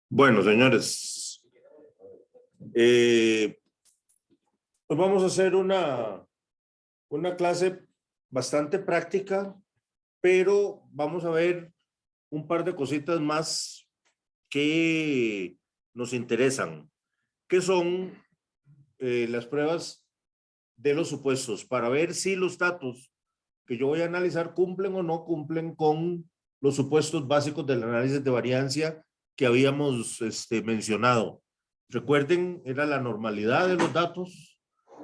Bueno, señores, pues vamos a hacer una clase bastante práctica, pero vamos a ver un par de cositas más que nos interesan, que son las pruebas de los supuestos, para ver si los datos que yo voy a analizar cumplen o no cumplen con los supuestos básicos del análisis de variancia que habíamos mencionado. Recuerden, era la normalidad de los datos,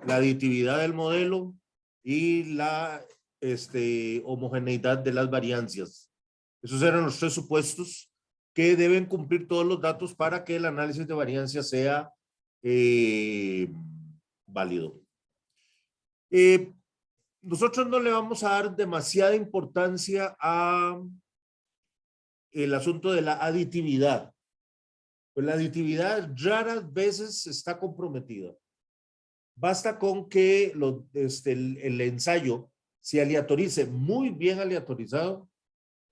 la aditividad del modelo y la homogeneidad de las variancias. Esos eran los tres supuestos que deben cumplir todos los datos para que el análisis de variancia sea válido. Nosotros no le vamos a dar demasiada importancia a el asunto de la aditividad. Pues la aditividad raras veces está comprometida. Basta con que el ensayo se aleatorice muy bien aleatorizado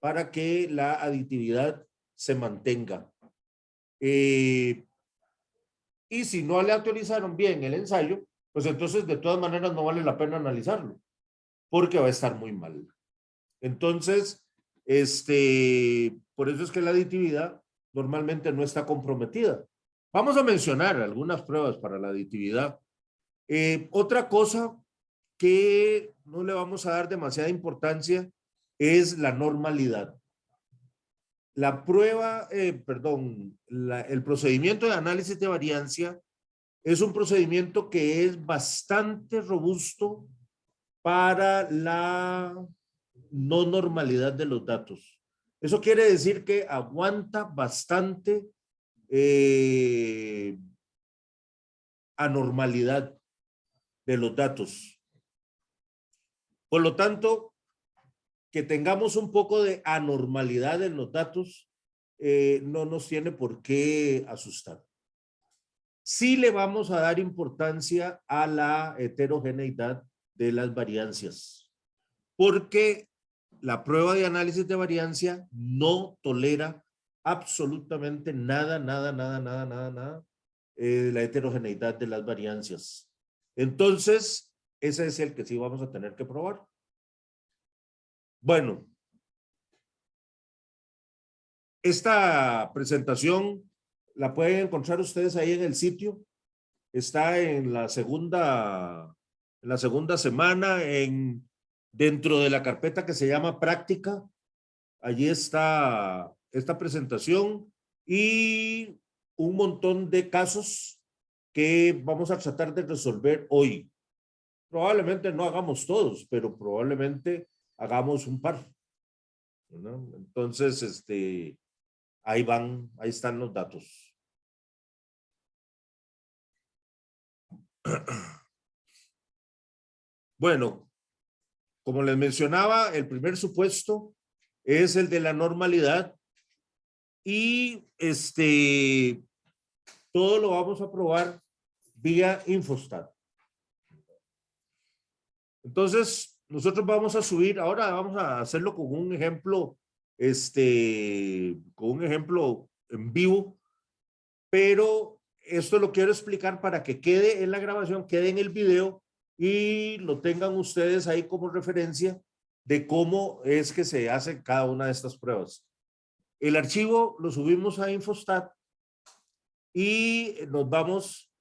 para que la aditividad se mantenga. Y si no aleatorizaron bien el ensayo, pues entonces de todas maneras no vale la pena analizarlo, porque va a estar muy mal. Entonces, por eso es que la aditividad normalmente no está comprometida. Vamos a mencionar algunas pruebas para la aditividad. Otra cosa que no le vamos a dar demasiada importancia es la normalidad. La prueba, el procedimiento de análisis de variancia es un procedimiento que es bastante robusto para la no normalidad de los datos. Eso quiere decir que aguanta bastante anormalidad de los datos. Por lo tanto, que tengamos un poco de anormalidad en los datos no nos tiene por qué asustar. Sí le vamos a dar importancia a la heterogeneidad de las variancias, porque la prueba de análisis de variancia no tolera absolutamente nada la heterogeneidad de las variancias. Entonces, ese es el que sí vamos a tener que probar. Bueno, esta presentación la pueden encontrar ustedes ahí en el sitio. Está en la segunda semana dentro de la carpeta que se llama práctica. Allí está esta presentación y un montón de casos que vamos a tratar de resolver hoy. Probablemente no hagamos todos, pero probablemente hagamos un par, ¿no? Entonces, ahí están los datos. Bueno, como les mencionaba, el primer supuesto es el de la normalidad y todo lo vamos a probar vía Infostat. Entonces, nosotros vamos a subir, ahora vamos a hacerlo con un ejemplo, en vivo, pero esto lo quiero explicar para que quede en la grabación, quede en el video y lo tengan ustedes ahí como referencia de cómo es que se hace cada una de estas pruebas. El archivo lo subimos a Infostat y nos vamos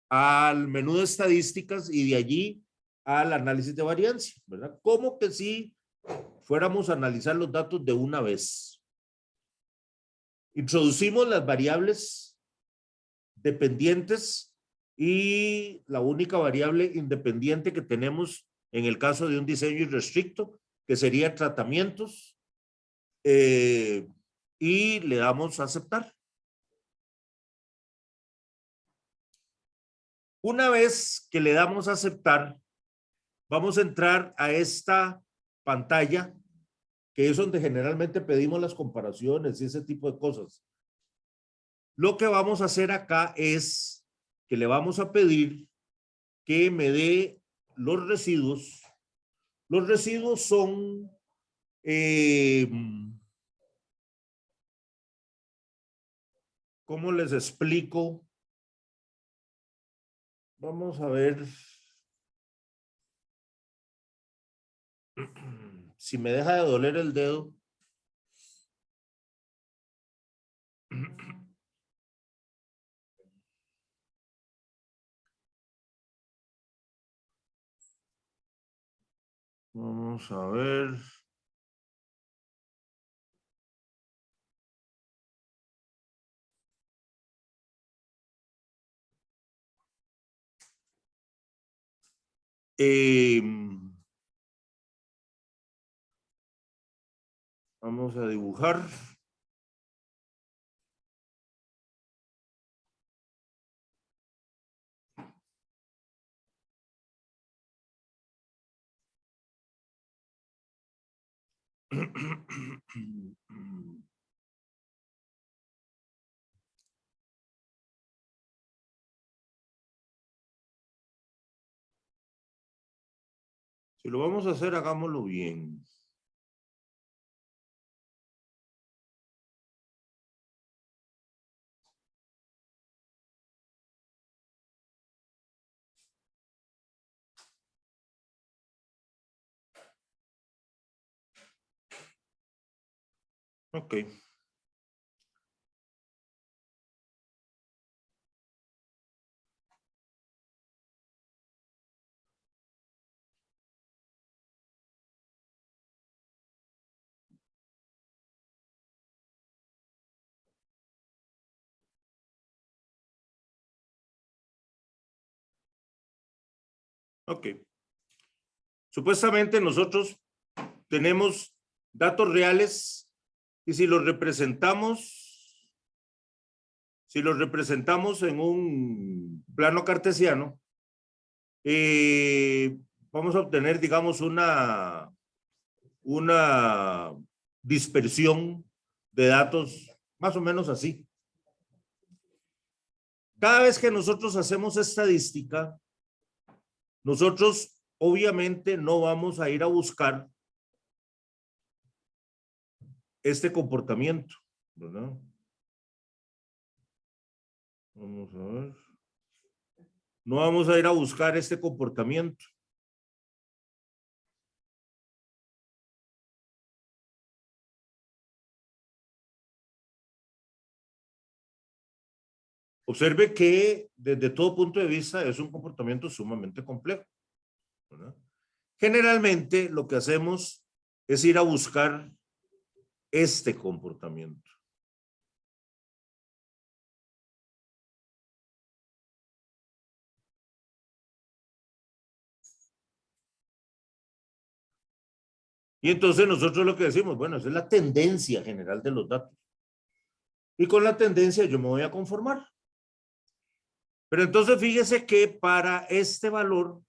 al menú de estadísticas y de allí al análisis de variancia, ¿verdad? Como que si fuéramos a analizar los datos de una vez. Introducimos las variables dependientes y la única variable independiente que tenemos en el caso de un diseño irrestricto, que sería tratamientos, y le damos a aceptar. Una vez que le damos a aceptar, vamos a entrar a esta pantalla, que es donde generalmente pedimos las comparaciones y ese tipo de cosas. Lo que vamos a hacer acá es que le vamos a pedir que me dé los residuos. Los residuos son ¿cómo les explico? Vamos a ver si me deja de doler el dedo. Vamos a ver. Vamos a dibujar. Si lo vamos a hacer, hagámoslo bien. Ok. Ok. Supuestamente nosotros tenemos datos reales y si los representamos en un plano cartesiano, vamos a obtener, digamos, una dispersión de datos más o menos así. Cada vez que nosotros hacemos estadística, nosotros obviamente no vamos a ir a buscar este comportamiento, ¿verdad? Vamos a ver. No vamos a ir a buscar este comportamiento. Observe que desde todo punto de vista es un comportamiento sumamente complejo, ¿verdad? Generalmente lo que hacemos es ir a buscar este comportamiento. Y entonces nosotros lo que decimos, bueno, esa es la tendencia general de los datos. Y con la tendencia yo me voy a conformar. Pero entonces fíjese que para este valor,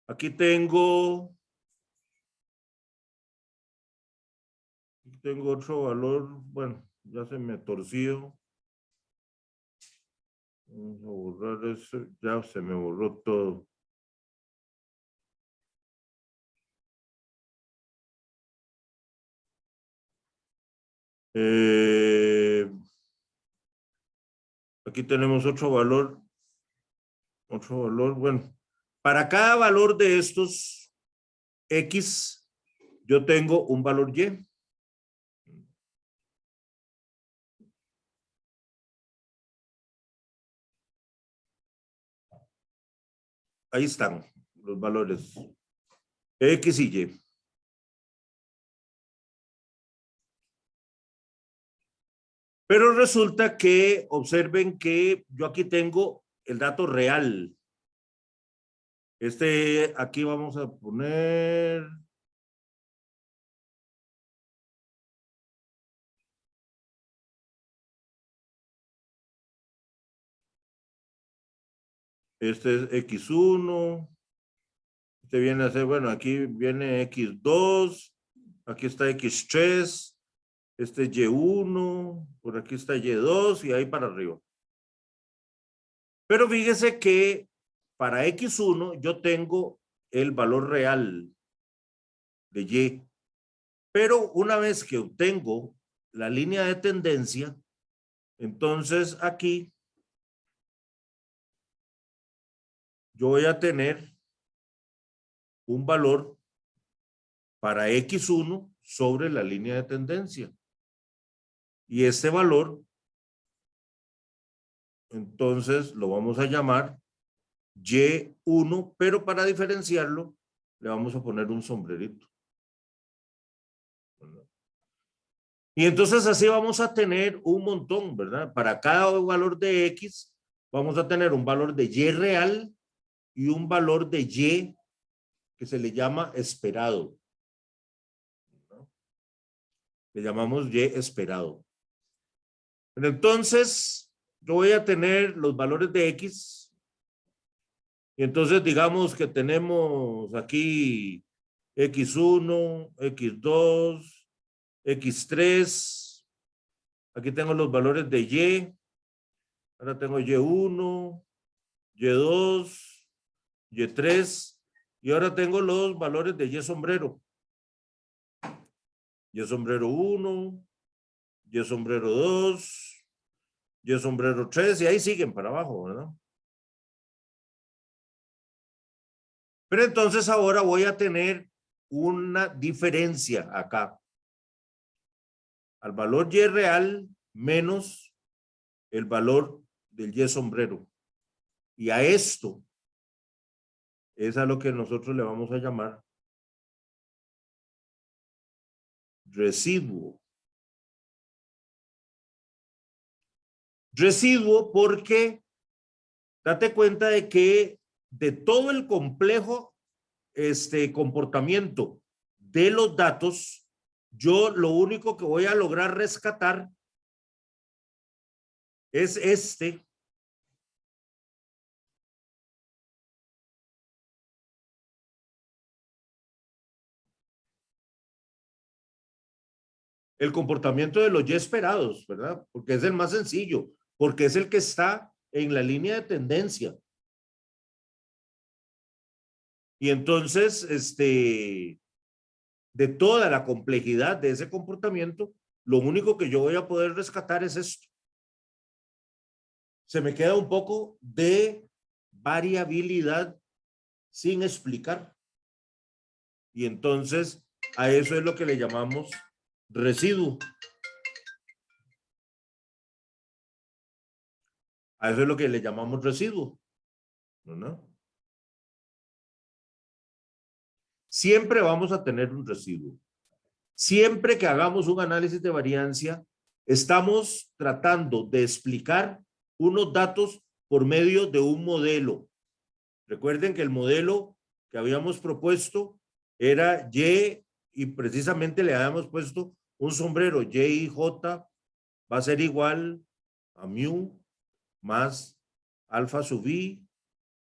aquí tengo otro valor, bueno, ya se me torció. Vamos a borrar eso, ya se me borró todo. Aquí tenemos otro valor, bueno, para cada valor de estos X, yo tengo un valor Y. Ahí están los valores X y Y. Pero resulta que observen que yo aquí tengo el dato real. Aquí vamos a poner Este es X1. Este viene a ser, bueno, aquí viene X2. Aquí está X3. Este es Y1. Por aquí está Y2 y ahí para arriba. Pero fíjese que para X1 yo tengo el valor real de Y. Pero una vez que obtengo la línea de tendencia, entonces aquí yo voy a tener un valor para X1 sobre la línea de tendencia. Y este valor, entonces lo vamos a llamar Y1, pero para diferenciarlo, le vamos a poner un sombrerito. Y entonces así vamos a tener un montón, ¿verdad? Para cada valor de X, vamos a tener un valor de Y real y un valor de Y que se le llama esperado, ¿no? Le llamamos Y esperado. Pero entonces, yo voy a tener los valores de X. Y entonces digamos que tenemos aquí X1, X2, X3. Aquí tengo los valores de Y. Ahora tengo Y1, Y2, Y3. Y ahora tengo los valores de Y sombrero. Y sombrero 1, Y sombrero 2, Y sombrero 3. Y ahí siguen para abajo, ¿verdad? Pero entonces ahora voy a tener una diferencia acá. Al valor Y real menos el valor del Y sombrero. Y a esto es a lo que nosotros le vamos a llamar residuo. Residuo porque date cuenta de que de todo el complejo comportamiento de los datos, yo lo único que voy a lograr rescatar es el comportamiento de los ya esperados, ¿verdad? Porque es el más sencillo, porque es el que está en la línea de tendencia. Y entonces, de toda la complejidad de ese comportamiento, lo único que yo voy a poder rescatar es esto. Se me queda un poco de variabilidad sin explicar. Y entonces, a eso es lo que le llamamos residuo. A eso es lo que le llamamos residuo, ¿no? Siempre vamos a tener un residuo. Siempre que hagamos un análisis de variancia, estamos tratando de explicar unos datos por medio de un modelo. Recuerden que el modelo que habíamos propuesto era y precisamente le habíamos puesto un sombrero. J va a ser igual a mu más alfa sub i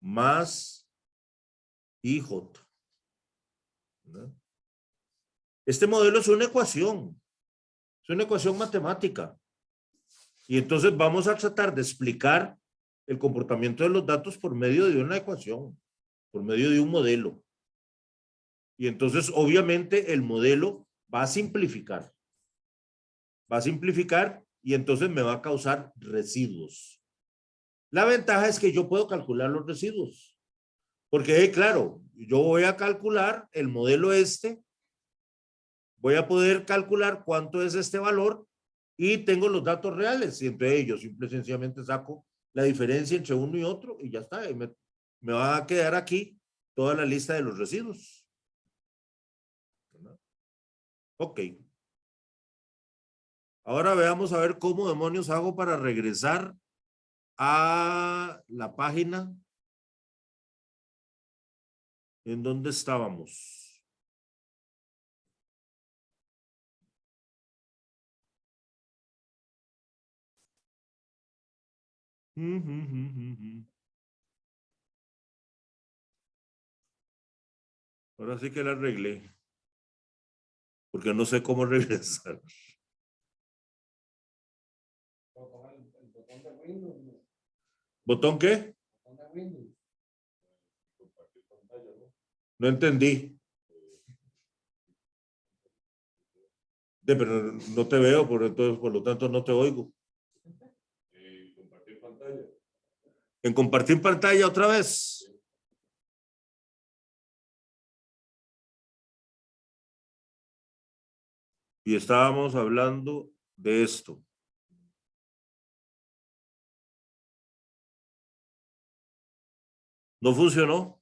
más IJ, ¿no? Este modelo es una ecuación matemática. Y entonces vamos a tratar de explicar el comportamiento de los datos por medio de una ecuación, por medio de un modelo. Y entonces, obviamente, el modelo va a simplificar y entonces me va a causar residuos. La ventaja es que yo puedo calcular los residuos, porque, claro, yo voy a calcular el modelo voy a poder calcular cuánto es este valor y tengo los datos reales y entre ellos simple y sencillamente saco la diferencia entre uno y otro y ya está. Y me va a quedar aquí toda la lista de los residuos. ¿Verdad? Ok. Ahora veamos a ver cómo demonios hago para regresar a la página en donde estábamos. Ahora sí que la arreglé. Porque no sé cómo regresar. ¿Botón qué? No entendí. Pero no te veo, entonces, por lo tanto, no te oigo. Compartir pantalla. En compartir pantalla otra vez. Y estábamos hablando de esto. ¿No funcionó?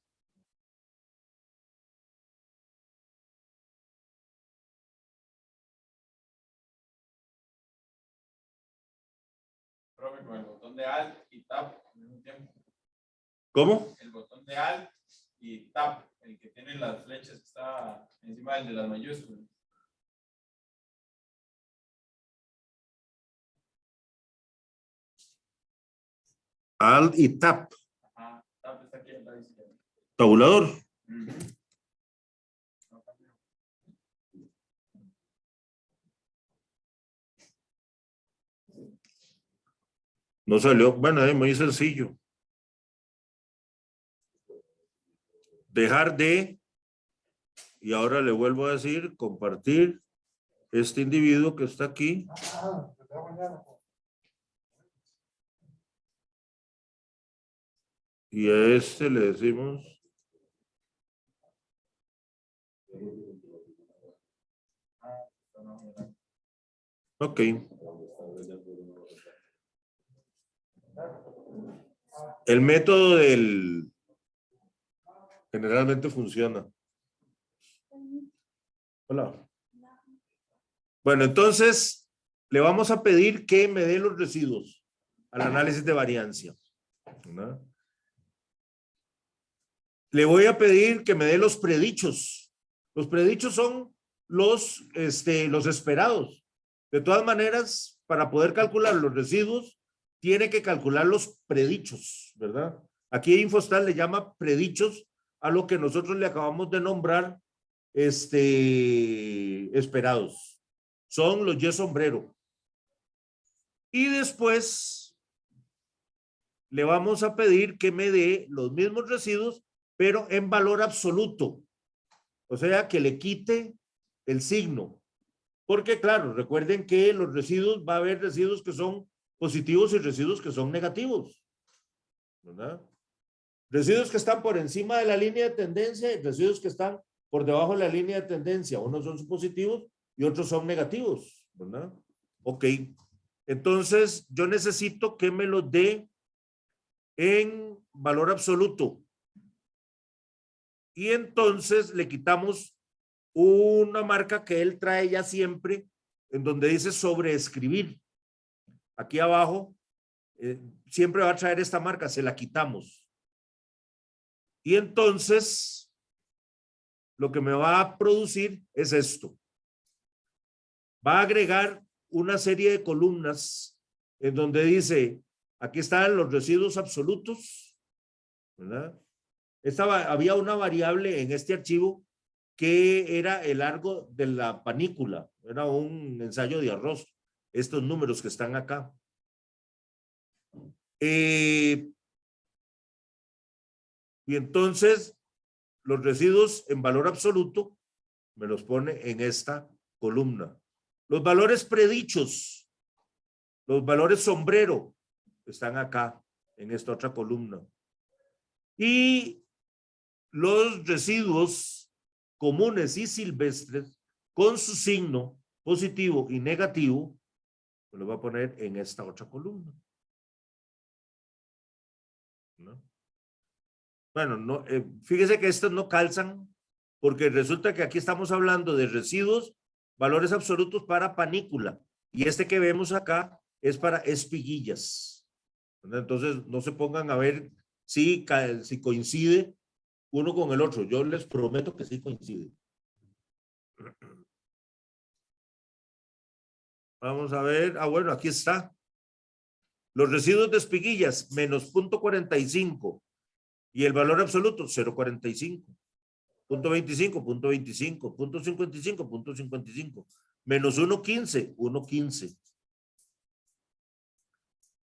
Profe, con el botón de Alt y Tab al mismo tiempo. ¿Cómo? El botón de Alt y Tab, el que tiene las flechas que está encima del de las mayúsculas. Alt y Tab. Ajá, Tab está aquí al lado izquierdo. Tabulador. No salió. Bueno, es muy sencillo. Dejar de, y ahora le vuelvo a decir, compartir este individuo que está aquí. Y a este le decimos. Ok. El método del generalmente funciona. Hola. Bueno, entonces le vamos a pedir que me dé los residuos al análisis de variancia. ¿Verdad? Le voy a pedir que me dé los predichos. Los predichos son los esperados. De todas maneras, para poder calcular los residuos, tiene que calcular los predichos, ¿verdad? Aquí Infostal le llama predichos a lo que nosotros le acabamos de nombrar esperados. Son los Y sombrero. Y después le vamos a pedir que me dé los mismos residuos, pero en valor absoluto. O sea, que le quite el signo. Porque, claro, recuerden que los residuos, va a haber residuos que son positivos y residuos que son negativos. ¿Verdad? Residuos que están por encima de la línea de tendencia y residuos que están por debajo de la línea de tendencia. Unos son positivos y otros son negativos. ¿Verdad? Ok. Entonces, yo necesito que me los dé en valor absoluto. Y entonces le quitamos una marca que él trae ya siempre, en donde dice sobreescribir. Aquí abajo, siempre va a traer esta marca, se la quitamos. Y entonces, lo que me va a producir es esto. Va a agregar una serie de columnas en donde dice, aquí están los residuos absolutos, ¿verdad? Había una variable en este archivo que era el largo de la panícula, era un ensayo de arroz, estos números que están acá. Y entonces los residuos en valor absoluto me los pone en esta columna. Los valores predichos, los valores sombrero, están acá en esta otra columna. Y los residuos comunes y silvestres con su signo positivo y negativo, me lo voy a poner en esta otra columna. ¿No? Bueno, no, fíjese que estos no calzan porque resulta que aquí estamos hablando de residuos, valores absolutos para panícula y este que vemos acá es para espiguillas. Entonces no se pongan a ver si coincide uno con el otro. Yo les prometo que sí coincide. Vamos a ver. Ah, bueno, aquí está. Los residuos de espiguillas, menos 0.45. Y el valor absoluto, 0.45. punto 25, punto 25, punto 55, punto 55. Menos 1, 15, 1, 15.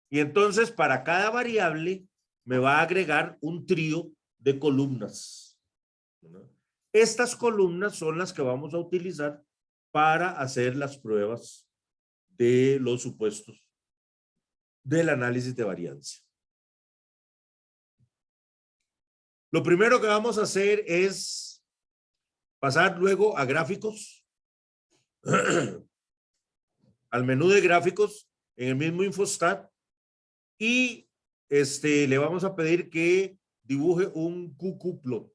Y entonces para cada variable me va a agregar un trío de columnas. Estas columnas son las que vamos a utilizar para hacer las pruebas de los supuestos del análisis de varianza. Lo primero que vamos a hacer es pasar luego a gráficos, al menú de gráficos en el mismo Infostat, y le vamos a pedir que dibuje un QQplot.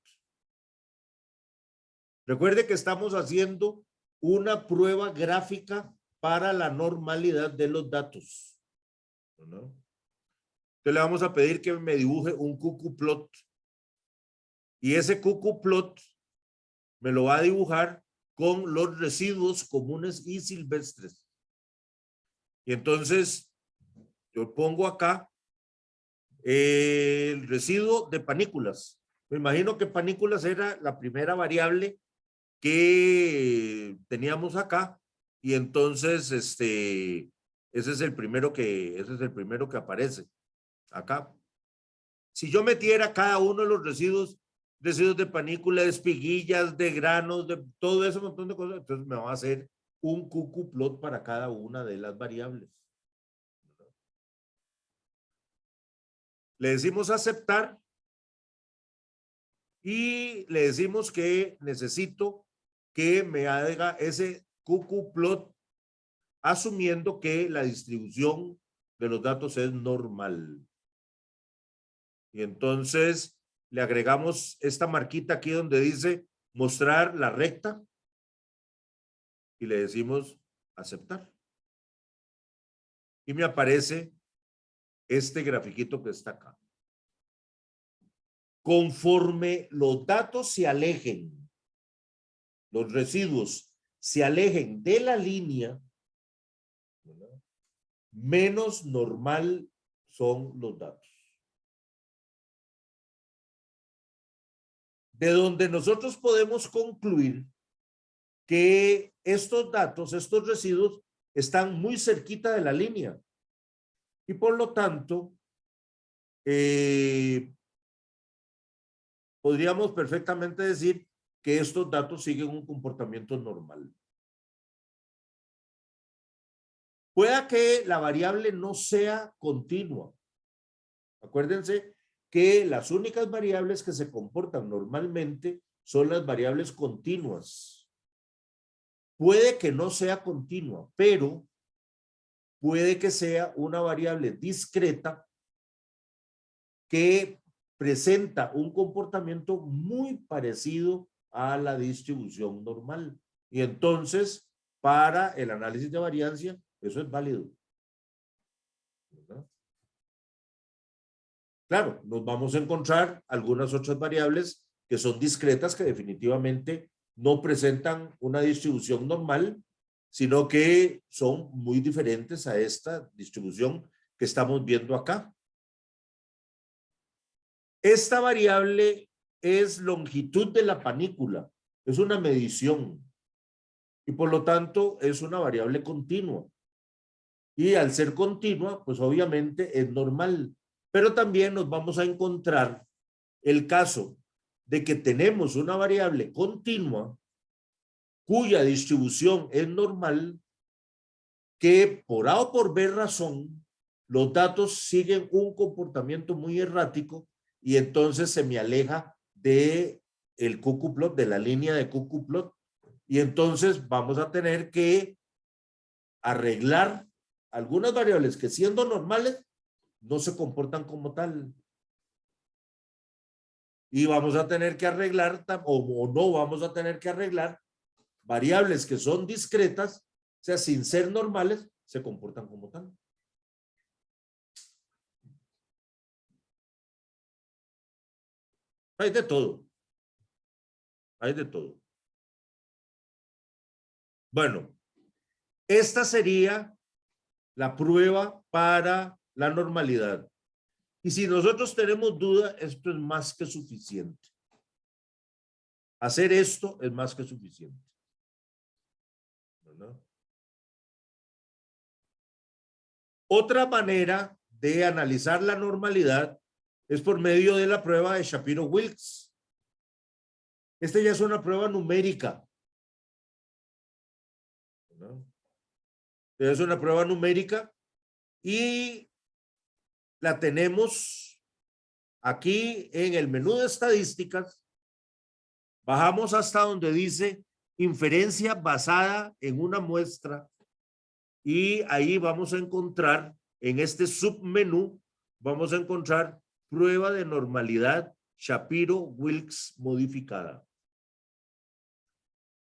Recuerde que estamos haciendo una prueba gráfica para la normalidad de los datos, ¿no? Entonces le vamos a pedir que me dibuje un QQplot, y ese QQplot me lo va a dibujar con los residuos comunes y silvestres. Y entonces yo pongo acá el residuo de panículas. Me imagino que panículas era la primera variable que teníamos acá, y entonces ese es el primero que aparece acá. Si yo metiera cada uno de los residuos de panícula, de espiguillas, de granos, de todo ese montón de cosas, entonces me va a hacer un QQplot para cada una de las variables. Le decimos aceptar y le decimos que necesito que me haga ese QQplot asumiendo que la distribución de los datos es normal. Y entonces le agregamos esta marquita aquí donde dice mostrar la recta y le decimos aceptar. Y me aparece este grafiquito que está acá. Conforme los datos se alejen, los residuos se alejen de la línea, ¿verdad?, menos normal son los datos. De donde nosotros podemos concluir que estos datos, estos residuos, están muy cerquita de la línea. Y por lo tanto, podríamos perfectamente decir que estos datos siguen un comportamiento normal. Pueda que la variable no sea continua. Acuérdense que las únicas variables que se comportan normalmente son las variables continuas. Puede que no sea continua, pero puede que sea una variable discreta que presenta un comportamiento muy parecido a la distribución normal. Y entonces, para el análisis de varianza, eso es válido, ¿verdad? Claro, nos vamos a encontrar algunas otras variables que son discretas, que definitivamente no presentan una distribución normal, sino que son muy diferentes a esta distribución que estamos viendo acá. Esta variable es longitud de la panícula, es una medición y por lo tanto es una variable continua. Y al ser continua, pues obviamente es normal, pero también nos vamos a encontrar el caso de que tenemos una variable continua cuya distribución es normal, que por A o por B razón, los datos siguen un comportamiento muy errático y entonces se me aleja de el QQplot, de la línea de QQplot, y entonces vamos a tener que arreglar algunas variables que, siendo normales, no se comportan como tal. Y vamos a tener que arreglar, o no vamos a tener que arreglar, variables que son discretas, o sea, sin ser normales, se comportan como tal. Hay de todo. Hay de todo. Bueno, esta sería la prueba para la normalidad. Y si nosotros tenemos duda, esto es más que suficiente. Hacer esto es más que suficiente, ¿verdad? Otra manera de analizar la normalidad es por medio de la prueba de Shapiro-Wilks. Esta ya es una prueba numérica, ¿no? Es una prueba numérica y la tenemos aquí en el menú de estadísticas. Bajamos hasta donde dice inferencia basada en una muestra y ahí vamos a encontrar, en este submenú, vamos a encontrar prueba de normalidad Shapiro-Wilks modificada.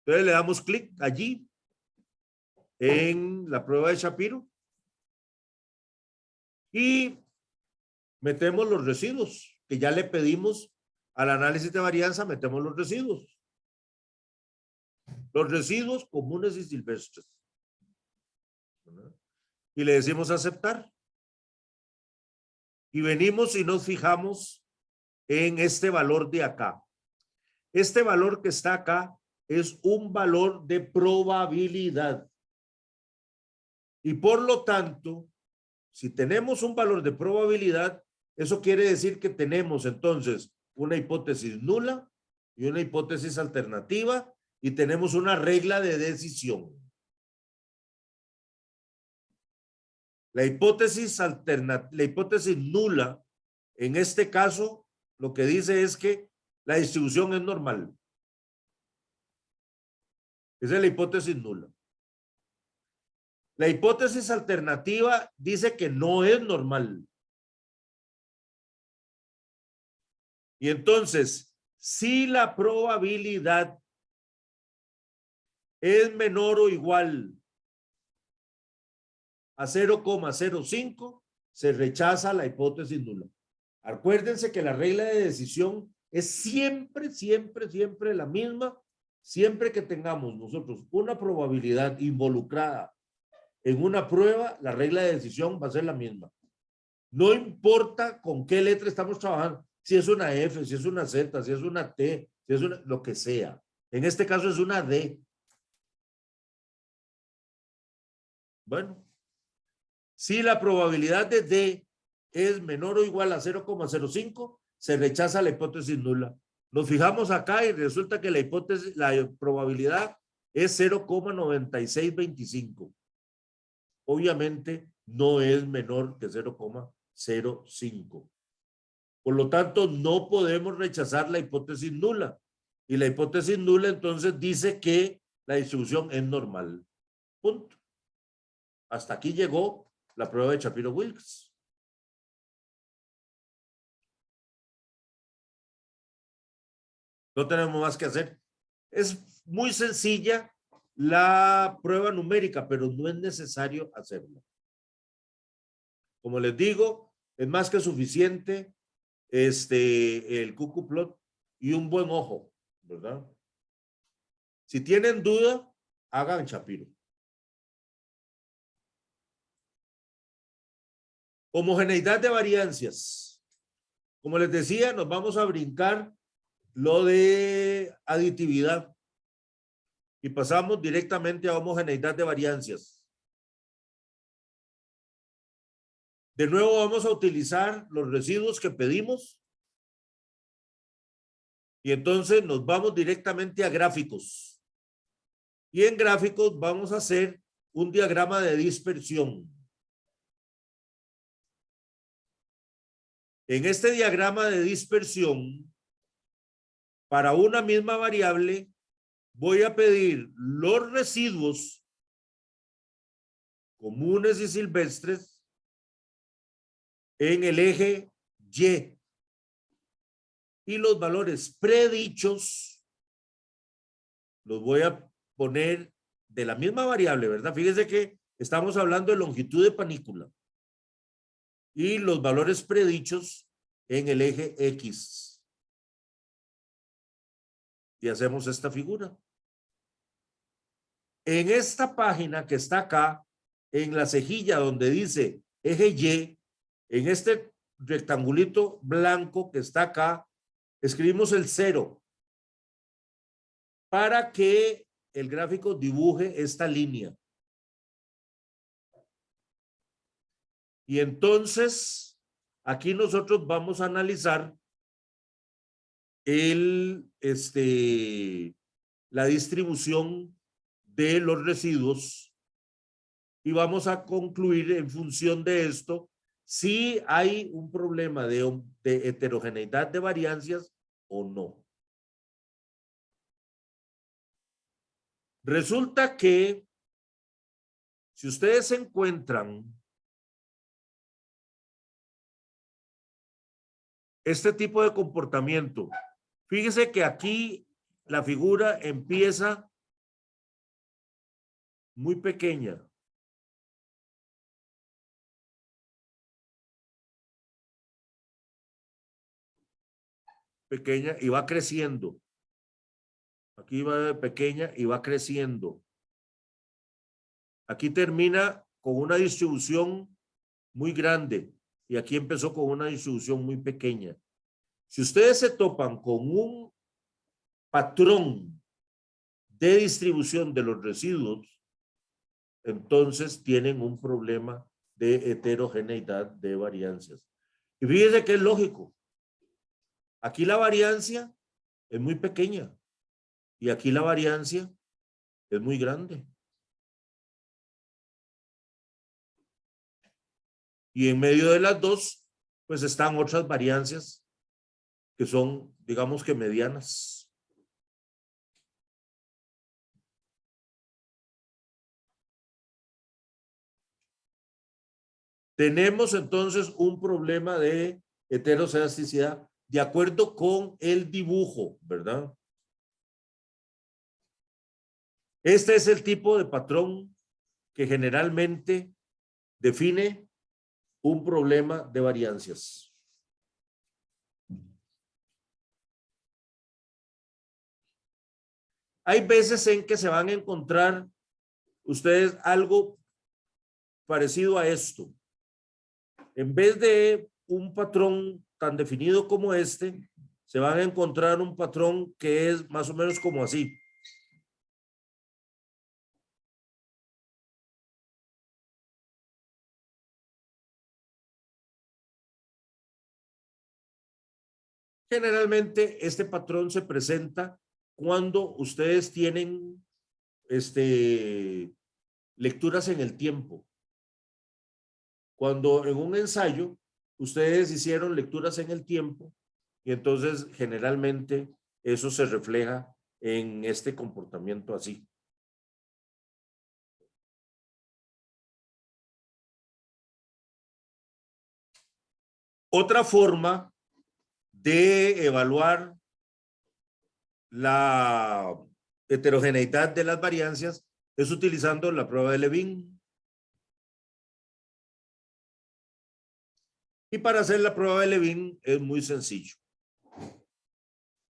Entonces le damos clic allí en la prueba de Shapiro y metemos los residuos que ya le pedimos al análisis de varianza, metemos los residuos. Los residuos comunes y silvestres. Y le decimos aceptar. Y venimos y nos fijamos en este valor de acá. Este valor que está acá es un valor de probabilidad. Y por lo tanto, si tenemos un valor de probabilidad, eso quiere decir que tenemos entonces una hipótesis nula y una hipótesis alternativa y tenemos una regla de decisión. La hipótesis nula, en este caso, lo que dice es que la distribución es normal. Esa es la hipótesis nula. La hipótesis alternativa dice que no es normal. Y entonces, si la probabilidad es menor o igual a 0,05, se rechaza la hipótesis nula. Acuérdense que la regla de decisión es siempre, siempre, siempre la misma, siempre que tengamos nosotros una probabilidad involucrada en una prueba, la regla de decisión va a ser la misma. No importa con qué letra estamos trabajando, si es una F, si es una Z, si es una T, si es una, lo que sea. En este caso es una D. Bueno, si la probabilidad de D es menor o igual a 0,05, se rechaza la hipótesis nula. Nos fijamos acá y resulta que la probabilidad es 0,9625. Obviamente no es menor que 0,05. Por lo tanto, no podemos rechazar la hipótesis nula. Y la hipótesis nula entonces dice que la distribución es normal. Punto. Hasta aquí llegó la prueba de Shapiro-Wilks. No tenemos más que hacer. Es muy sencilla la prueba numérica, pero no es necesario hacerla. Como les digo, es más que suficiente el cucuplot y un buen ojo, ¿verdad? Si tienen duda, hagan Shapiro. Homogeneidad de variancias. Como les decía, nos vamos a brincar lo de aditividad y pasamos directamente a homogeneidad de variancias. De nuevo vamos a utilizar los residuos que pedimos y entonces nos vamos directamente a gráficos. Y en gráficos vamos a hacer un diagrama de dispersión. En este diagrama de dispersión, para una misma variable, voy a pedir los residuos comunes y silvestres en el eje Y y los valores predichos los voy a poner de la misma variable, ¿verdad? Fíjense que estamos hablando de longitud de panícula y los valores predichos en el eje X. Y hacemos esta figura. En esta página que está acá, en la cejilla donde dice eje Y, en este rectangulito blanco que está acá, escribimos el 0. para que el gráfico dibuje esta línea. Y entonces, aquí nosotros vamos a analizar la distribución de los residuos y vamos a concluir en función de esto si hay un problema de heterogeneidad de variancias o no. Resulta que si ustedes encuentran este tipo de comportamiento, fíjese que aquí la figura empieza muy pequeña. Pequeña y va creciendo. Aquí va de pequeña y va creciendo. Aquí termina con una distribución muy grande y aquí empezó con una distribución muy pequeña. Si ustedes se topan con un patrón de distribución de los residuos, entonces tienen un problema de heterogeneidad de variancias. Y fíjense que es lógico. Aquí la variancia es muy pequeña y aquí la variancia es muy grande. Y en medio de las dos, pues están otras variancias que son, digamos que medianas. Tenemos entonces un problema de heterocedasticidad de acuerdo con el dibujo, ¿verdad? Este es el tipo de patrón que generalmente define un problema de variancias. Hay veces en que se van a encontrar ustedes algo parecido a esto. En vez de un patrón tan definido como este, se van a encontrar un patrón que es más o menos como así. Generalmente este patrón se presenta cuando ustedes tienen lecturas en el tiempo. Cuando en un ensayo ustedes hicieron lecturas en el tiempo y entonces generalmente eso se refleja en este comportamiento así. Otra forma de evaluar la heterogeneidad de las variancias es utilizando la prueba de Levin. Y para hacer la prueba de Levin es muy sencillo.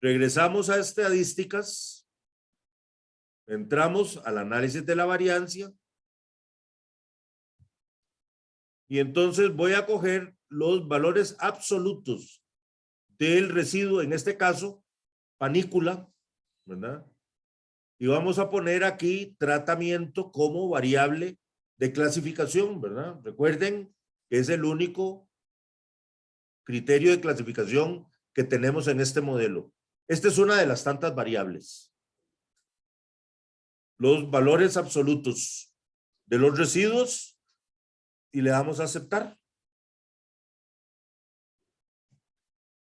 Regresamos a estadísticas, entramos al análisis de la variancia y entonces voy a coger los valores absolutos del residuo, en este caso, panícula, ¿verdad? Y vamos a poner aquí tratamiento como variable de clasificación, ¿verdad? Recuerden que es el único criterio de clasificación que tenemos en este modelo. Esta es una de las tantas variables. Los valores absolutos de los residuos y le damos a aceptar.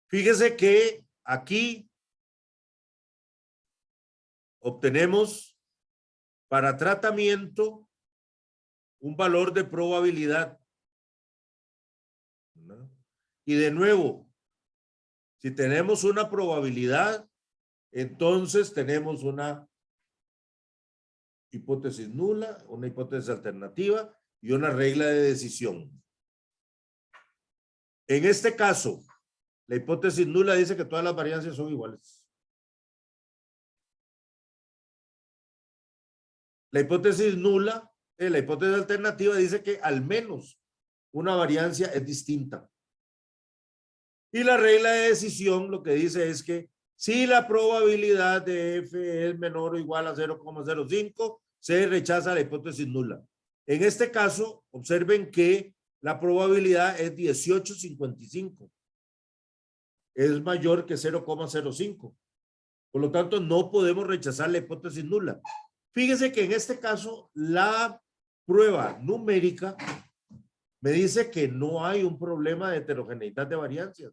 Fíjese que aquí obtenemos para tratamiento un valor de probabilidad, ¿no? Y de nuevo, si tenemos una probabilidad, entonces tenemos una hipótesis nula, una hipótesis alternativa y una regla de decisión. En este caso, la hipótesis nula dice que todas las variancias son iguales. La hipótesis nula, la hipótesis alternativa dice que al menos una variancia es distinta. Y la regla de decisión lo que dice es que Si la probabilidad de F es menor o igual a 0,05, se rechaza la hipótesis nula. En este caso, observen que la probabilidad es 18,55. Es mayor que 0,05. Por lo tanto, no podemos rechazar la hipótesis nula. Fíjese que en este caso, la prueba numérica me dice que no hay un problema de heterogeneidad de variancias.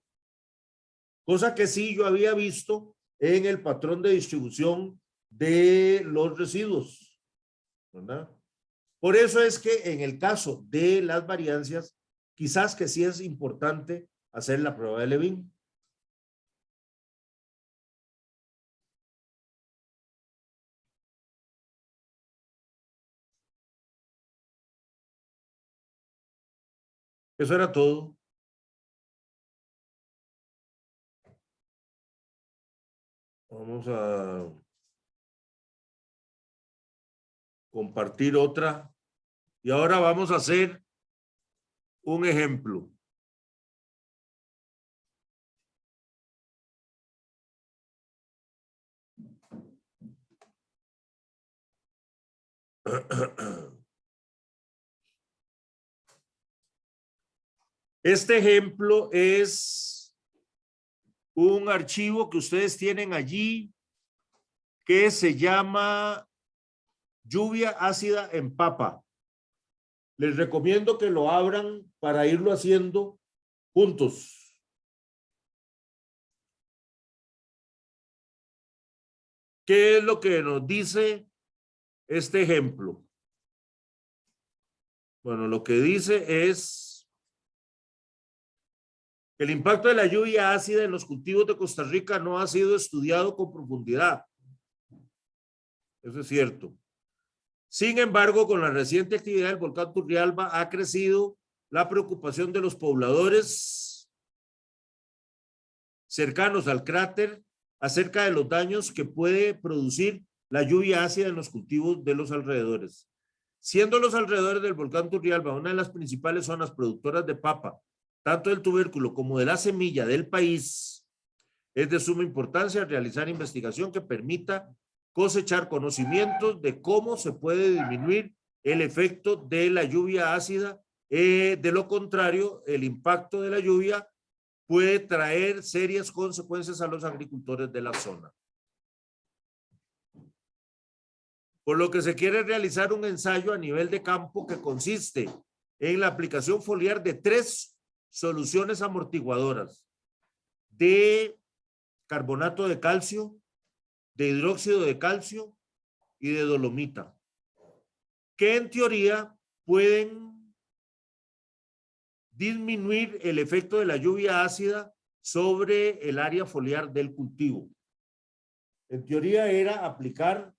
Cosa que sí yo había visto en el patrón de distribución de los residuos, ¿verdad? Por eso es que en el caso de las variancias, quizás que sí es importante hacer la prueba de Levin. Eso era todo. Vamos a compartir otra. Y ahora vamos a hacer un ejemplo. Este ejemplo es un archivo que ustedes tienen allí que se llama lluvia ácida en papa. Les recomiendo que lo abran para irlo haciendo juntos. ¿Qué es lo que nos dice este ejemplo? Bueno, lo que dice es que el impacto de la lluvia ácida en los cultivos de Costa Rica no ha sido estudiado con profundidad. Eso es cierto. Sin embargo, con la reciente actividad del volcán Turrialba ha crecido la preocupación de los pobladores cercanos al cráter acerca de los daños que puede producir la lluvia ácida en los cultivos de los alrededores. Siendo los alrededores del volcán Turrialba una de las principales zonas productoras de papa, tanto del tubérculo como de la semilla del país, es de suma importancia realizar investigación que permita cosechar conocimientos de cómo se puede disminuir el efecto de la lluvia ácida. De lo contrario, el impacto de la lluvia puede traer serias consecuencias a los agricultores de la zona. Por lo que se quiere realizar un ensayo a nivel de campo que consiste en la aplicación foliar de 3 soluciones amortiguadoras de carbonato de calcio, de hidróxido de calcio y de dolomita, que en teoría pueden disminuir el efecto de la lluvia ácida sobre el área foliar del cultivo. En teoría era aplicar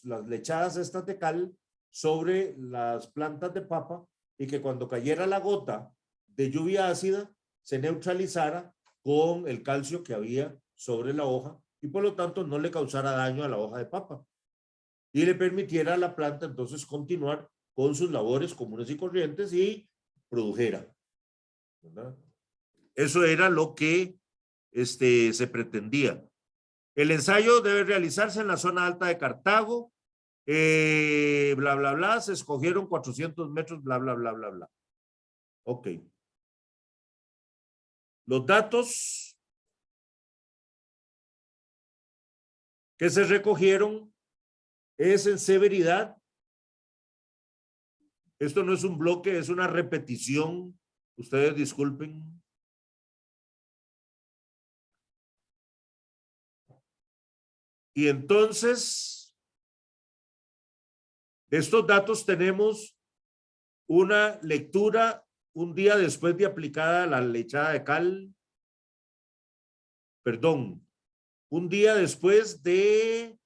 las lechadas estas de cal sobre las plantas de papa y que cuando cayera la gota de lluvia ácida se neutralizara con el calcio que había sobre la hoja y por lo tanto no le causara daño a la hoja de papa y le permitiera a la planta entonces continuar con sus labores comunes y corrientes y produjera, ¿verdad? Eso era lo que se pretendía. El ensayo debe realizarse en la zona alta de Cartago, bla, bla, bla, se escogieron 400 metros, bla, bla, bla, bla, bla. Ok. Los datos que se recogieron es en severidad. Esto no es un bloque, es una repetición. Ustedes disculpen. Y entonces, de estos datos tenemos una lectura un día después de aplicada la lechada de cal. Perdón, un día después de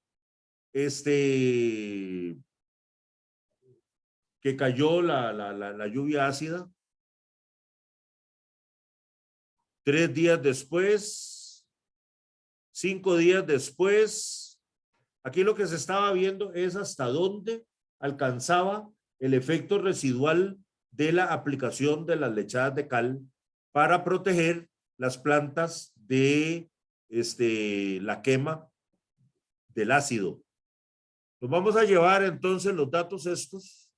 que cayó la lluvia ácida. 3 días después, 5 días después. Aquí lo que se estaba viendo es hasta dónde alcanzaba el efecto residual de la aplicación de las lechadas de cal para proteger las plantas de la quema del ácido. Nos vamos a llevar entonces los datos estos.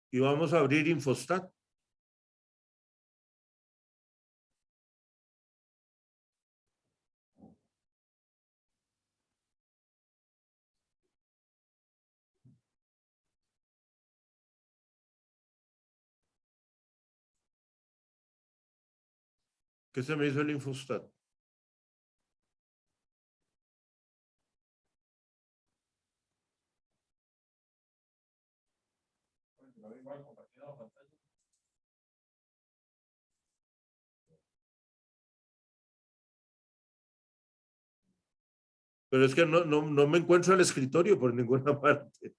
Y vamos a abrir Infostat. ¿Qué se me hizo el Infostat? Pero es que no me encuentro el escritorio por ninguna parte.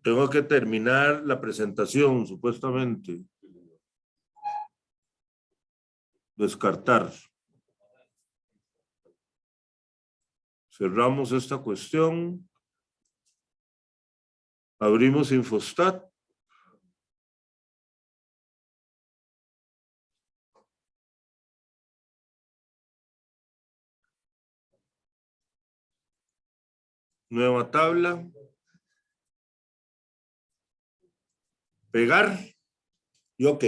Tengo que terminar la presentación, supuestamente. Descartar. Cerramos esta cuestión. Abrimos Infostat. Nueva tabla. Pegar. Y ok.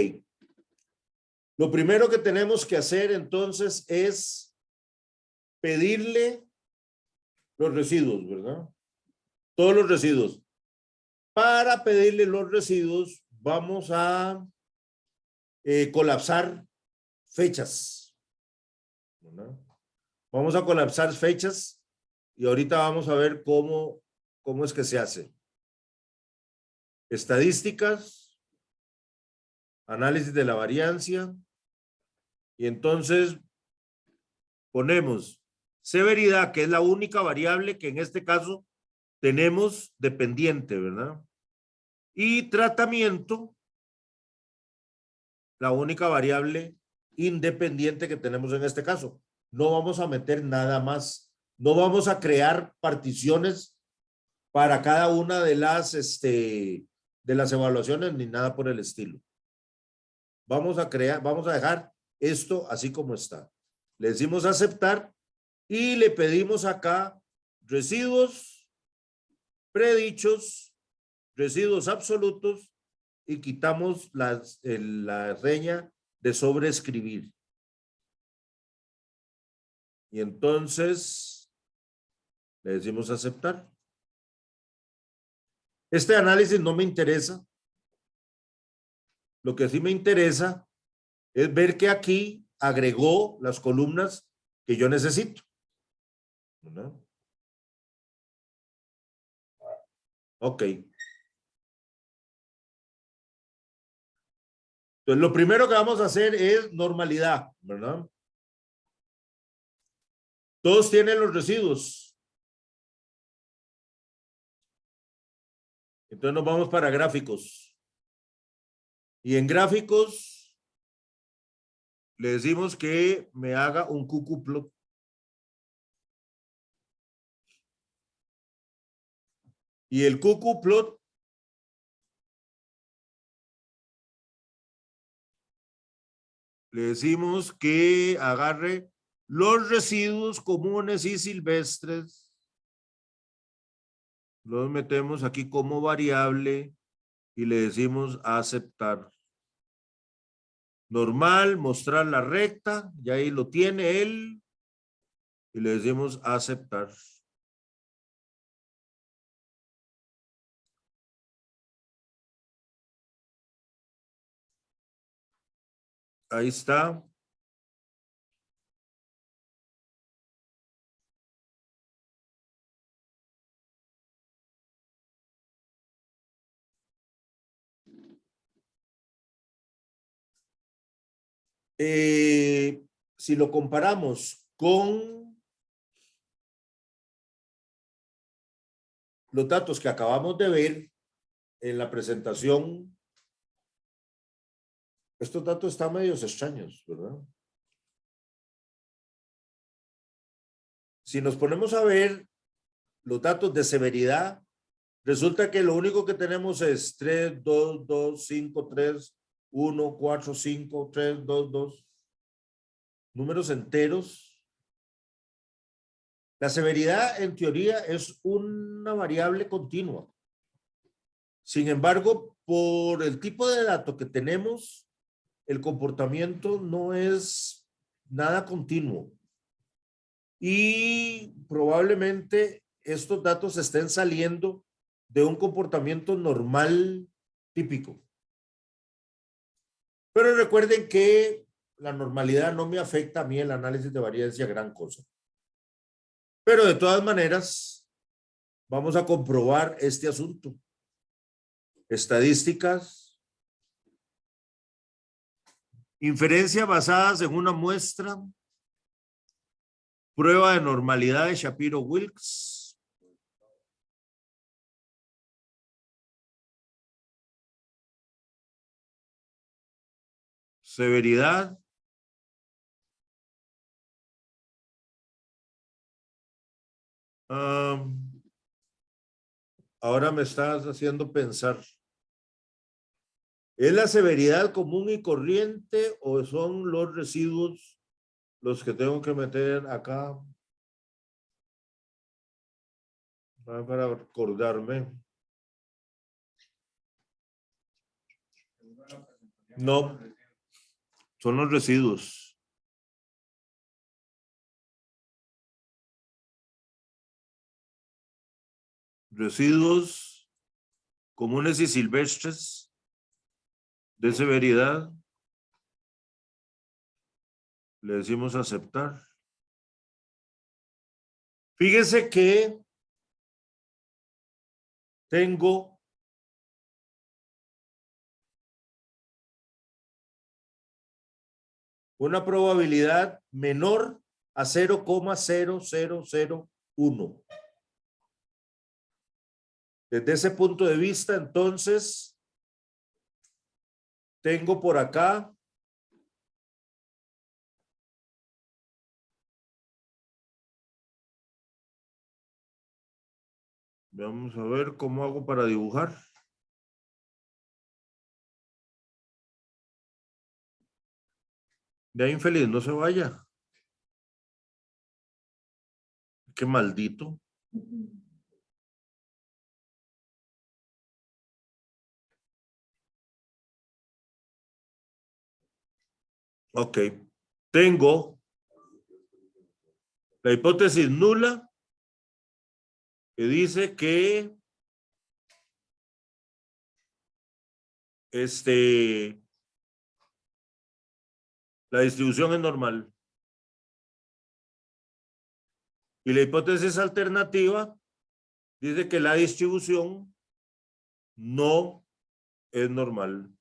Lo primero que tenemos que hacer entonces es pedirle los residuos, ¿verdad? Todos los residuos. Para pedirle los residuos vamos a colapsar fechas, ¿verdad? Vamos a colapsar fechas y ahorita vamos a ver cómo es que se hace. Estadísticas, análisis de la variancia y entonces ponemos severidad, que es la única variable que en este caso tenemos dependiente, ¿verdad? Y tratamiento, la única variable independiente que tenemos en este caso. No vamos a meter nada más. No vamos a crear particiones para cada una de las evaluaciones ni nada por el estilo. Vamos a dejar esto así como está. Le decimos aceptar y le pedimos acá residuos predichos, residuos absolutos y quitamos la reña de sobreescribir. Y entonces le decimos aceptar. Este análisis no me interesa. Lo que sí me interesa es ver que aquí agregó las columnas que yo necesito, ¿no? Ok. Entonces, lo primero que vamos a hacer es normalidad, ¿verdad? Todos tienen los residuos. Entonces nos vamos para gráficos. Y en gráficos le decimos que me haga un QQ-plot. Y el QQ-plot le decimos que agarre los residuos comunes y silvestres. Los metemos aquí como variable y le decimos aceptar. Normal, mostrar la recta, y ahí lo tiene él. Y le decimos aceptar. Ahí está. Si lo comparamos con los datos que acabamos de ver en la presentación, estos datos están medios extraños, ¿verdad? Si nos ponemos a ver los datos de severidad, resulta que lo único que tenemos es 3, 2, 2, 5, 3, 1, 4, 5, 3, 2, 2. Números enteros. La severidad, en teoría, es una variable continua. Sin embargo, por el tipo de dato que tenemos, el comportamiento no es nada continuo. Y probablemente estos datos estén saliendo de un comportamiento normal típico. Pero recuerden que la normalidad no me afecta a mí el análisis de variancia gran cosa. Pero de todas maneras, vamos a comprobar este asunto. Estadísticas. Inferencia basadas en una muestra. Prueba de normalidad de Shapiro-Wilks. Severidad. Ahora me estás haciendo pensar. ¿Es la severidad común y corriente o son los residuos los que tengo que meter acá? Para acordarme. No, son los residuos. Residuos comunes y silvestres de severidad. Le decimos aceptar. Fíjese que tengo una probabilidad menor a 0,0001. Desde ese punto de vista, entonces, tengo por acá vamos a ver cómo hago para dibujar. Ya infeliz, no se vaya. Qué maldito. Ok. Tengo la hipótesis nula que dice que la distribución es normal. Y la hipótesis alternativa dice que la distribución no es normal.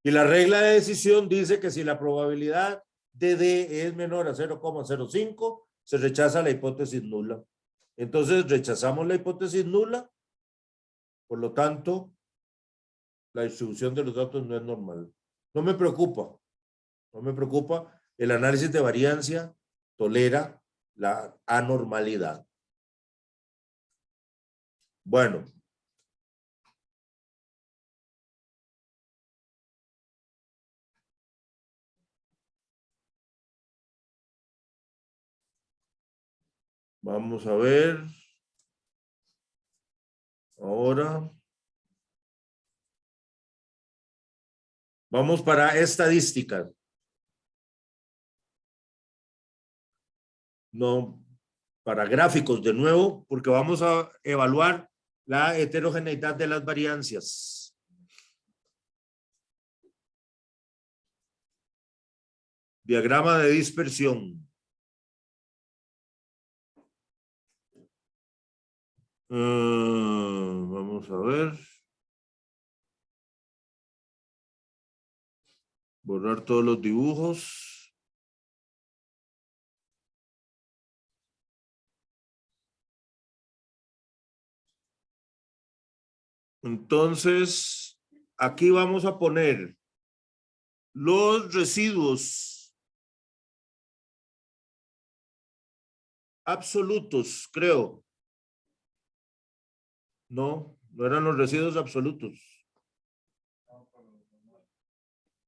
Y la regla de decisión dice que si la probabilidad de D es menor a 0,05, se rechaza la hipótesis nula. Entonces rechazamos la hipótesis nula, por lo tanto, la distribución de los datos no es normal. No me preocupa, no me preocupa. El análisis de variancia tolera la anormalidad. Bueno. Vamos a ver. Ahora. Vamos para estadísticas. No, para gráficos de nuevo, porque vamos a evaluar la heterogeneidad de las variancias. Diagrama de dispersión. Vamos a ver. Borrar todos los dibujos. Entonces, aquí vamos a poner los residuos absolutos, creo. No, no eran los residuos absolutos.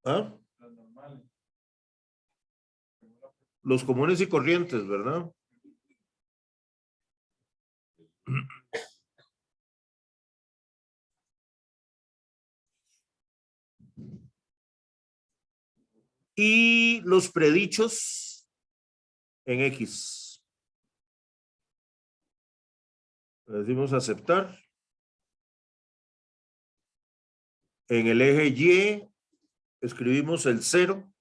¿Ah? Los normales. Los comunes y corrientes, ¿verdad? Y los predichos en X. Le decimos aceptar. En el eje Y escribimos el 0.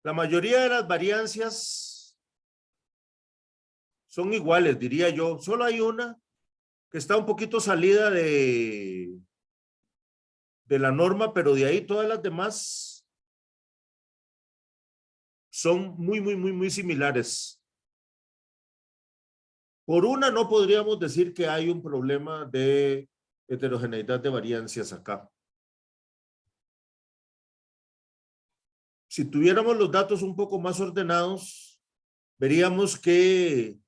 La mayoría de las variancias son iguales, diría yo. Solo hay una que está un poquito salida de la norma, pero de ahí todas las demás son muy similares. Por una no podríamos decir que hay un problema de heterogeneidad de variancias acá. Si tuviéramos los datos un poco más ordenados, veríamos que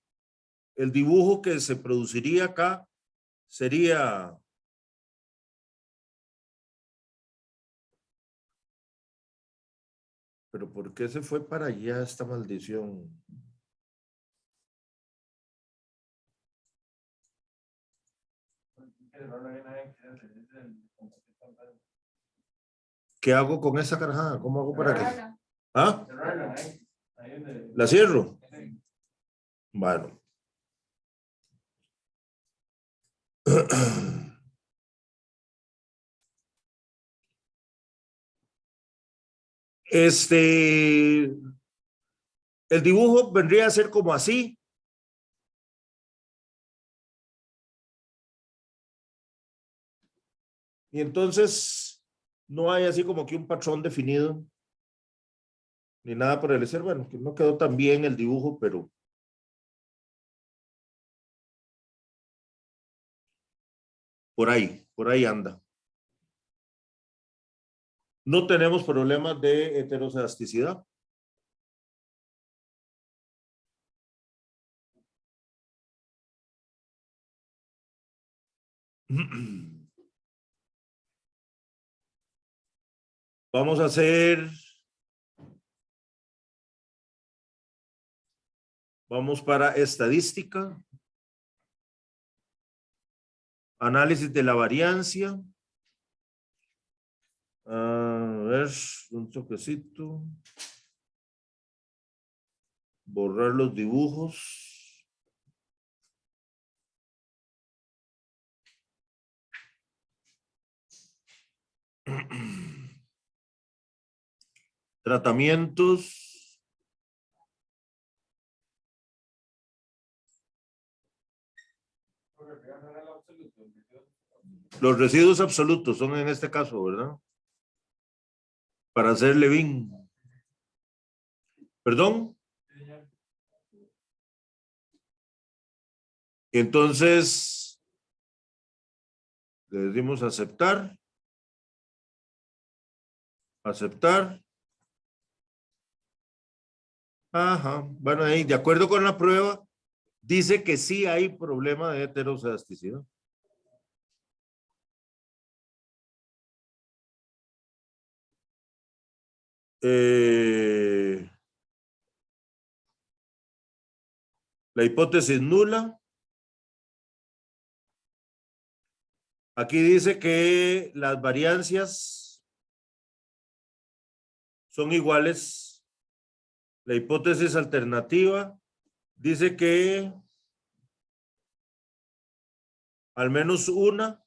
el dibujo que se produciría acá sería pero ¿por qué se fue para allá esta maldición? ¿Qué hago con esa carajada? ¿Cómo hago para que? ¿Ah? ¿La cierro? Bueno. El dibujo vendría a ser como así. Y entonces no hay así como que un patrón definido. Ni nada por el estilo. Bueno, que no quedó tan bien el dibujo, pero por ahí anda. No tenemos problemas de heterocedasticidad. Vamos a hacer. Vamos para estadística. Análisis de la variancia. A ver, un toquecito. Borrar los dibujos. Tratamientos. Los residuos absolutos son en este caso, ¿verdad? Para hacer Levin. ¿Perdón? Entonces, le decimos aceptar. Aceptar. Ajá. Bueno, ahí, de acuerdo con la prueba, dice que sí hay problema de heterocedasticidad. La hipótesis nula. Aquí dice que las variancias son iguales. La hipótesis alternativa dice que al menos una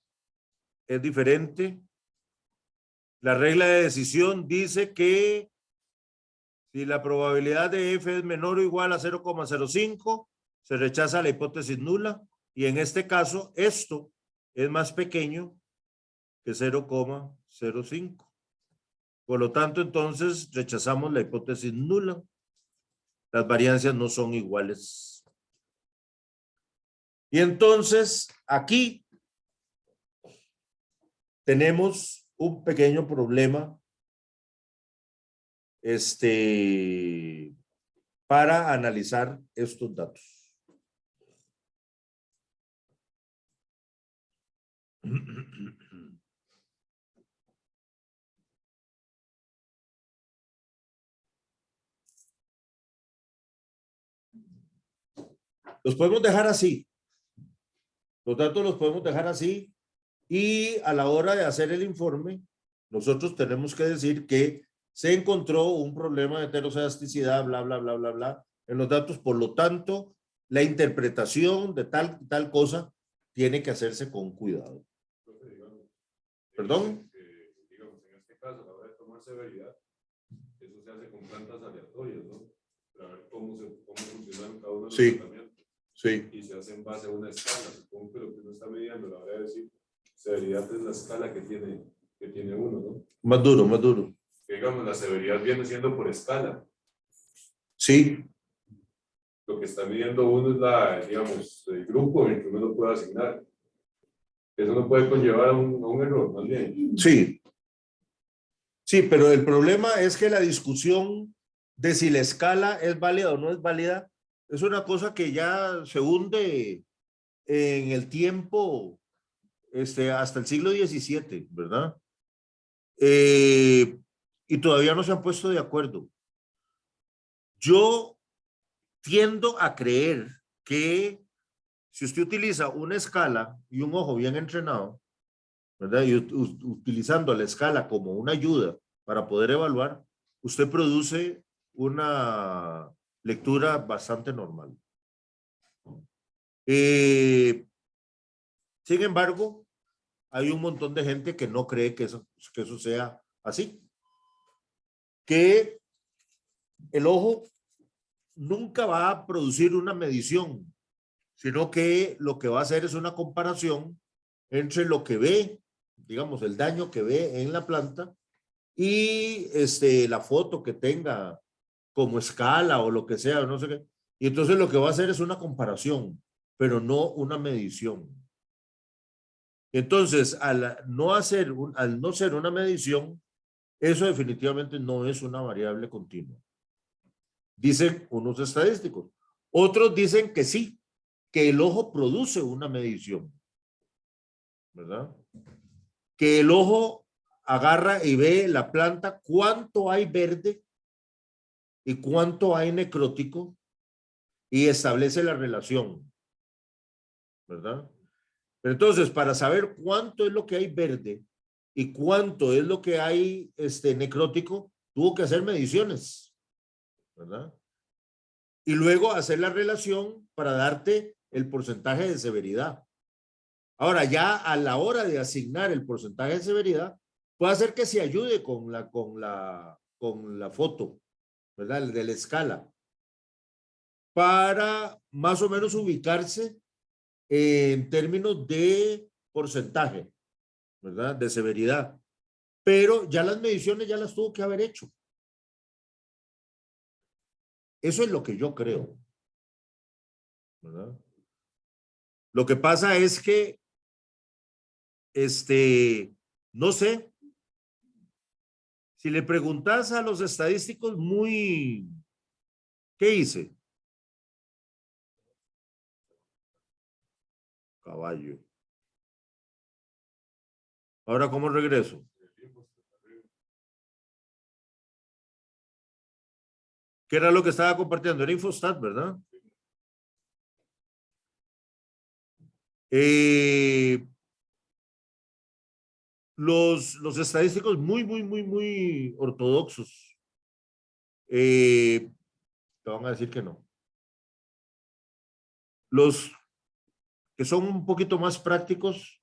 es diferente. La regla de decisión dice que si la probabilidad de F es menor o igual a 0,05, se rechaza la hipótesis nula. Y en este caso, esto es más pequeño que 0,05. Por lo tanto, entonces rechazamos la hipótesis nula. Las variancias no son iguales. Y entonces, aquí tenemos un pequeño problema para analizar estos datos. Los podemos dejar así. Los datos los podemos dejar así y a la hora de hacer el informe, nosotros tenemos que decir que se encontró un problema de heterocedasticidad, bla, bla, bla, bla, bla, en los datos. Por lo tanto, la interpretación de tal cosa tiene que hacerse con cuidado. ¿Perdón? Digamos, en este caso, a la hora de tomar severidad, eso se hace con plantas aleatorias, ¿no? Para ver cómo funcionan cada uno de los tratamientos. Sí. Y se hace en base a una escala. Supongo que lo que uno está midiendo a la hora de decir severidad es la escala que tiene uno, ¿no? Más duro, más duro. Que, digamos, la severidad viene siendo por escala. Sí. Lo que está midiendo uno es digamos, el grupo en el que uno lo puede asignar. Eso no puede conllevar a un error, más bien. Sí. Sí, pero el problema es que la discusión de si la escala es válida o no es válida es una cosa que ya se hunde en el tiempo hasta el siglo XVII, ¿verdad? Y todavía no se han puesto de acuerdo. Yo tiendo a creer que si usted utiliza una escala y un ojo bien entrenado, ¿verdad? Y utilizando la escala como una ayuda para poder evaluar, usted produce una lectura bastante normal. Sin embargo, hay un montón de gente que no cree que eso sea así. Que el ojo nunca va a producir una medición, sino que lo que va a hacer es una comparación entre lo que ve, digamos, el daño que ve en la planta y la foto que tenga como escala o lo que sea, no sé qué. Y entonces lo que va a hacer es una comparación, pero no una medición. Entonces, al no ser una medición, eso definitivamente no es una variable continua. Dicen unos estadísticos. Otros dicen que sí, que el ojo produce una medición, ¿verdad? Que el ojo agarra y ve la planta, cuánto hay verde y cuánto hay necrótico y establece la relación, ¿verdad? Pero entonces, para saber cuánto es lo que hay verde y cuánto es lo que hay necrótico, tuvo que hacer mediciones, ¿verdad? Y luego hacer la relación para darte el porcentaje de severidad. Ahora, ya a la hora de asignar el porcentaje de severidad, puede hacer que se ayude con la foto, ¿verdad? De la escala, para más o menos ubicarse en términos de porcentaje, ¿verdad? De severidad. Pero ya las mediciones ya las tuvo que haber hecho. Eso es lo que yo creo, ¿verdad? Lo que pasa es que, no sé, si le preguntas a los estadísticos ¿qué hice? Caballo. Ahora, ¿cómo regreso? ¿Qué era lo que estaba compartiendo? Era Infostat, ¿verdad? Los estadísticos muy ortodoxos te van a decir que no. Los que son un poquito más prácticos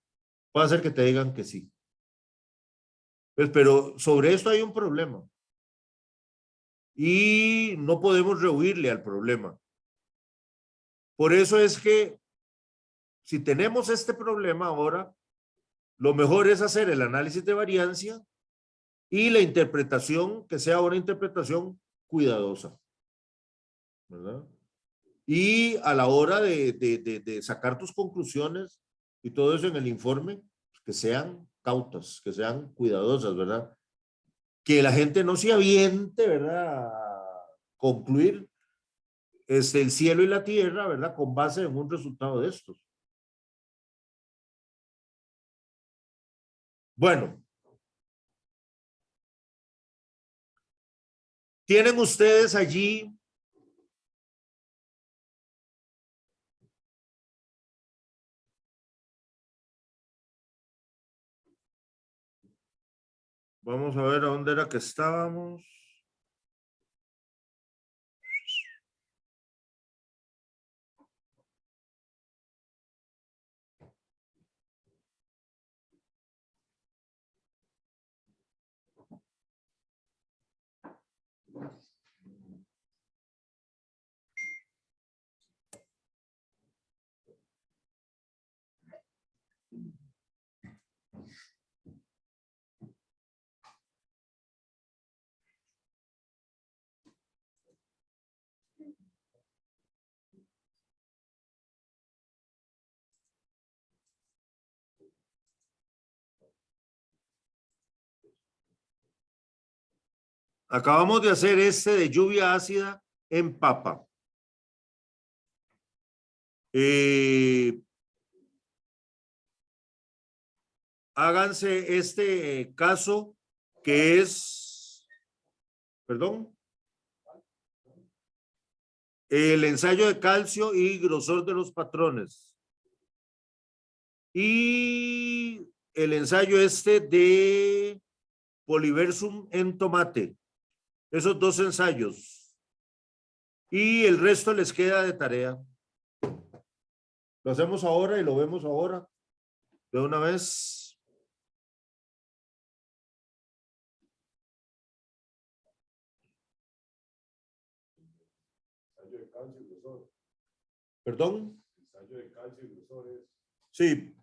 puede ser que te digan que sí. Pues, pero sobre esto hay un problema y no podemos rehuirle al problema. Por eso es que si tenemos este problema ahora, lo mejor es hacer el análisis de variancia y la interpretación, que sea una interpretación cuidadosa, ¿verdad? Y a la hora de sacar tus conclusiones y todo eso en el informe, que sean cautas, que sean cuidadosas, ¿verdad? Que la gente no se aviente, ¿verdad? A concluir el cielo y la tierra, ¿verdad? Con base en un resultado de estos. Bueno. ¿Tienen ustedes allí vamos a ver a dónde era que estábamos? Acabamos de hacer este de lluvia ácida en papa. Háganse este caso que es, perdón, el ensayo de calcio y grosor de los patrones. Y el ensayo este de Polyversum en tomate. Esos dos ensayos. Y el resto les queda de tarea. Lo hacemos ahora y lo vemos ahora. De una vez. Ensayo de calcio y grosor. ¿Perdón? Ensayo de calcio y grosor es. Sí.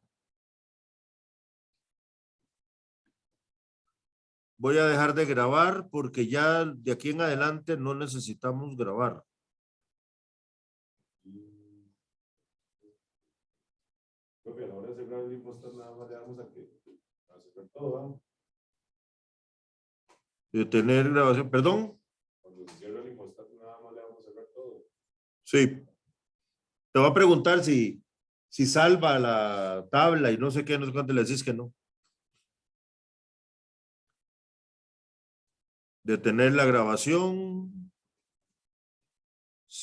Voy a dejar de grabar porque ya de aquí en adelante no necesitamos grabar. Profe, a la hora de cerrar el impostor nada más le damos a cerrar todo, ¿no? De tener grabación. ¿Perdón? Cuando se cierra el impostor nada más le damos a cerrar todo. Sí. Te voy a preguntar si salva la tabla y no sé qué, no sé cuánto le decís que no. Detener la grabación.